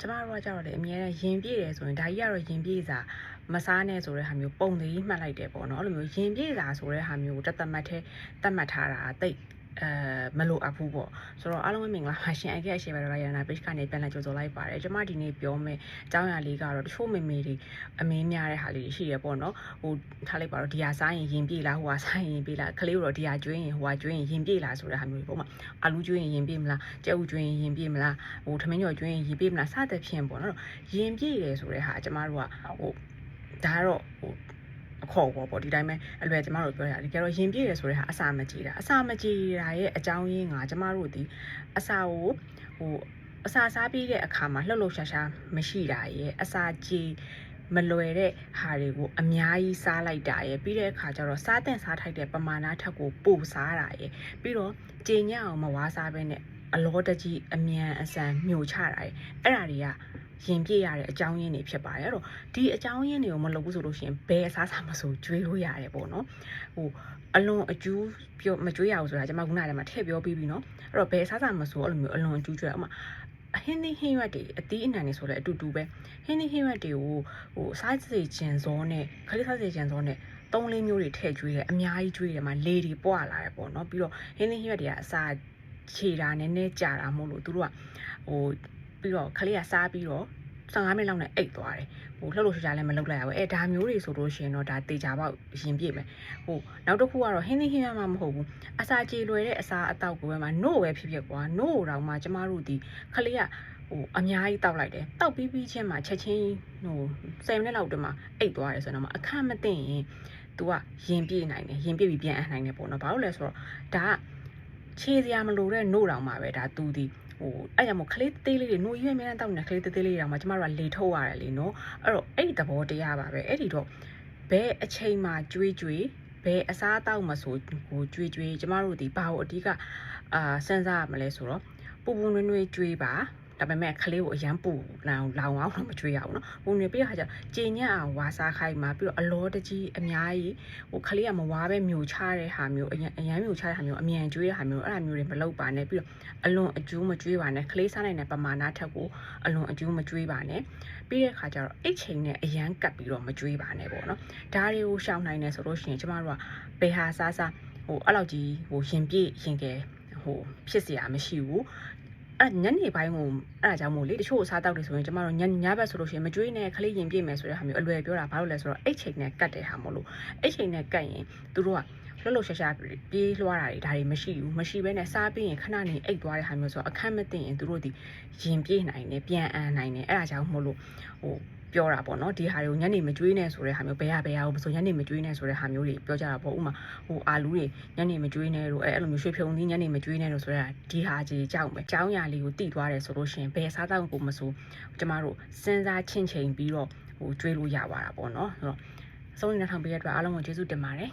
ကျမတို့ကကြတော့လေအမြဲတမ်းရင်ပြည့်တယ်ဆိုရင်ဒါကြီးကတော့ရင်ပြည့်စာမစားနဲ့ဆိုတဲ့ဟာမျိုးပုံသေးမှတ်လိုက်တယ်ပေါ့နော်အဲ့လိုမျိုးရင်ပြည့်စာဆိုတဲ့ဟာမျိုးကိုတတ်မှတ်ထားတာတိတ်မလိုအပ်ဘူးပေါ့ဆိုတော့အားလုံးပဲမင်္ဂလာပါရှင်အကဲအရှိပါတော့ရနာ page ကနေပြန်လာကြိုဆိုလိုက်ပါတယ်ကျမဒီနေ့ပြောမယ်အကြောင်းအရာလေးကတော့တချို့မေမေတွေအမင်းများတဲ့ဟာလေးရှိရပေါ့နော်ဟိုထားလိုက်ပါတော့ဒီဟာစားရင်ရင်ပြည့်လားဟိုဟာစားရင်ရင်ပြည့်လားကလေးတို့တော့ဒီဟာကျွေးရင်ဟိုဟာကျွေးရင်ရင်ပြည့်လားဆိုတဲ့ဟာမျိုးတွေပေါ့မှာအာလူကျွေးရင်ရင်ပြည့်မလားကြက်ဥကျွေးရင်ရင်ပြည့်မလားဟိုထမင်းကျော်ကျွေးရင်ရင်ပြည့်မလားစသဖြင့်ပေါ့နော်ရင်ပြည့်တယ်ဆိုတဲ့ဟာကျမတို့ကဟိုဒါကတော့ဟိုအခေါ်ပေါ့ဒီတိုင်းပဲအလွယ်ကျမတို့ပြောရတယ်ကြတော့ရင်ပြည့်ရဆိုတဲ့ဟာအစာမကြေတာရဲ့အကြောင်းရင်းကကျမတို့ဒီအစာကိုဟိုအစာစားပြီးတဲ့အခါမှာလှုပ်လှုပ်ရှားရှားမရှိတာရဲ့အစာကြေမလွယ်တဲ့ဟာတွေကိုအများကြီးစားလိုက်တာရဲ့ပြီးတဲ့အခါကျတော့စားတဲ့စားထိုက်တဲ့ပမာဏထက်ကိုပိုစားတာရဲ့ပြီးတော့ကြေညံ့အောင်မဝါးစားပဲနဲ့အလောတကြီးအမြန်အဆန်မြို့ချတာရဲ့အဲ့ဒါတွေကရင်ပြည့်ရတဲ့အကြောင်းရင်းတွေဖြစ်ပါတယ်အဲ့တော့ဒီအကြောင်းရင်းတွေကိုမလုပ်ဘူးဆိုလို့ရှိရင်ဘယ်အစားမဆိုကျွေးလို့ရတယ်ပေါ့နော်ဟိုအလွန်အကျူးပြောမကျွေးရဘူးဆိုတာကျွန်မခုနကတည်းကထည့်ပြောပြီးပြီနော်အဲ့တော့ဘယ်အစားမဆိုအဲ့လိုမျိုးအလွန်အကျူးကျွေးဥမာဟင်းသီးဟင်းရွက်တွေအသီးအနှံတွေဆိုလည်းအတူတူပဲဟင်းသီးဟင်းရွက်တွေကိုဟိုစားစေချင်စောနဲ့ခလေးစားစေချင်စောနဲ့3-4မျိုးတွေထည့်ကျွေးတယ်အများကြီးကျွေးတယ်မှာလေတွေပွာလာတယ်ပေါ့နော်ပြီးတော့ဟင်းသီးဟင်းရွက်တွေကအစာခြေတာနည်းနည်းကြာတာမဟုတ်လို့သူတို့ကဟိုပြီးတော့ခလေးကစားပြီးတော့15မိနစ်လောက်နဲ့အိတ်သွားတယ်ဟိုလှုပ်လှုပ်ရှားရှားလည်းမလုပ်လိုက်ရဘူးဒါမျိုးတွေဆိုလို့ရှိရင်တော့ဒါတေချာပေါက်ရင်ပြည့်မယ်ဟိုနောက်တစ်ခုကတော့ဟင်းသီးဟင်းရွက်မှမဟုတ်ဘူးအစာကြေလွယ်တဲ့အစာအတောက်ကိုပဲမှာနို့ပဲဖြစ်ကွာနို့တောင်မှကျမတို့ဒီခလေးကဟိုအများကြီးတောက်လိုက်တယ်တောက်ပြီးချင်းမှချက်ချင်းဟို10မိနစ်လောက်တည်းမှအိတ်သွားတယ်ဆိုတော့မှအခက်မသိရင် तू ကရင်ပြည့်နိုင်တယ်ရင်ပြည့်ပြီးပြန်အပ်နိုင်တယ်ပေါ့နော်ဘာလို့လဲဆိုတော့ဒါကခြေစရာမလိုတဲ့နို့တောင်မှပဲဒါ तू ဒီဟိုအဲ့ကြောင့်မို့ကလေးသေးလေးတွေနို့ရွေးအများနဲ့တောက်နေတဲ့ကလေးသေးလေးတွေတောင်မှကျမတို့ကလေထုတ်ရတယ်လေနော်အဲ့တော့အဲ့ဒီသဘောတရားပါပဲအဲ့ဒီတော့ဘယ်အချိန်မှကျွေးဘယ်အစားတောက်မှဆိုကိုကျွေးကျမတို့ဒီဘာကိုအဓိကစဉ်းစားရမလဲဆိုတော့ပူပူနွေ့နွေ့ကျွေးပါဒါပေမဲ့ကလေးကိုအရန်ပူလောင်အောင်တော့မကျွေးရအောင်နော်ပူနေပြီးတဲ့ခါကျကြေညံ့အောင်ဝါစားခိုင်းမှာပြီးတော့အလောတကြီးအများကြီးဟိုကလေးကမဝါပဲမြို့ချတဲ့ဟာမျိုးအရန်မြို့ချတဲ့ဟာမျိုးအမြန်ကျွေးတဲ့ဟာမျိုးအဲ့ဒါမျိုးတွေမလုပ်ပါနဲ့ပြီးတော့အလွန်အကျူးမကျွေးပါနဲ့ကလေးစားနိုင်တဲ့ပမာဏထက်ကိုအလွန်အကျူးမကျွေးပါနဲ့ပြီးတဲ့ခါကျတော့အိတ်ချိန်နဲ့အရန်ကပ်ပြီးတော့မကျွေးပါနဲ့ပေါ့နော်ဒါတွေကိုရှောင်နိုင်တယ်ဆိုလို့ရှိရင်ကျမတို့ကဘယ်ဟာစားဟိုအဲ့လောက်ကြီးဟိုရင်ပြည့်ရင်ကဲဟိုဖြစ်เสียမရှိဘူးအဲ့ညနေပိုင်းကိုအဲ့ဒါကြောင့်မို့လေတချို့အစားတောက်တွေဆိုရင်ကျမတို့ညဘက်ဆိုလို့ရှိရင်မကျွေးနဲ့ခလေးရင်ပြည့်မယ်ဆိုတဲ့ဟာမျိုးအလွယ်ပြောတာဘာလို့လဲဆိုတော့အိတ်ချိန်နဲ့ကတ်တဲ့ဟာမလို့အိတ်ချိန်နဲ့ကတ်ရင်သူတို့ကလှုပ်လှုပ်ရှားရှားပြေးလွှားတာတွေဒါတွေမရှိဘဲနဲ့စားပြီးရင်ခဏနေအိတ်သွားတဲ့ဟာမျိုးဆိုတော့အခက်မသိရင်သူတို့ဒီရင်ပြည့်နိုင်တယ်ပြန်အန်နိုင်တယ်အဲ့ဒါကြောင့်မို့လို့ဟိုပြောတာပေါ့နော်ဒီဟာတွေကိုညနေမကျွေးနဲ့ဆိုတဲ့ဟာမျိုးဘယ်ဟာကိုဆိုညနေမကျွေးနဲ့ဆိုတဲ့ဟာမျိုးတွေပြောကြတာပေါ့ဥမာဟိုအာလူတွေညနေမကျွေးနဲ့တို့အဲ့လိုမျိုးရွှေဖြုံသီးညနေမကျွေးနဲ့တို့ဆိုတာဒီဟာကြီးကြောက်မယ်အကြောင်းအရာလေးကိုတိသွားတယ်ဆိုလို့ရှိရင်ဘယ်စားတောက်ကိုမဆိုကျမတို့စဉ်းစားချင့်ချိန်ပြီးတော့ဟိုကျွေးလို့ရပါတာပေါ့နော်ဆိုတော့အဆုံးနေထောင်ပေးရတဲ့အတွက်အားလုံးကိုကျေးဇူးတင်ပါတယ်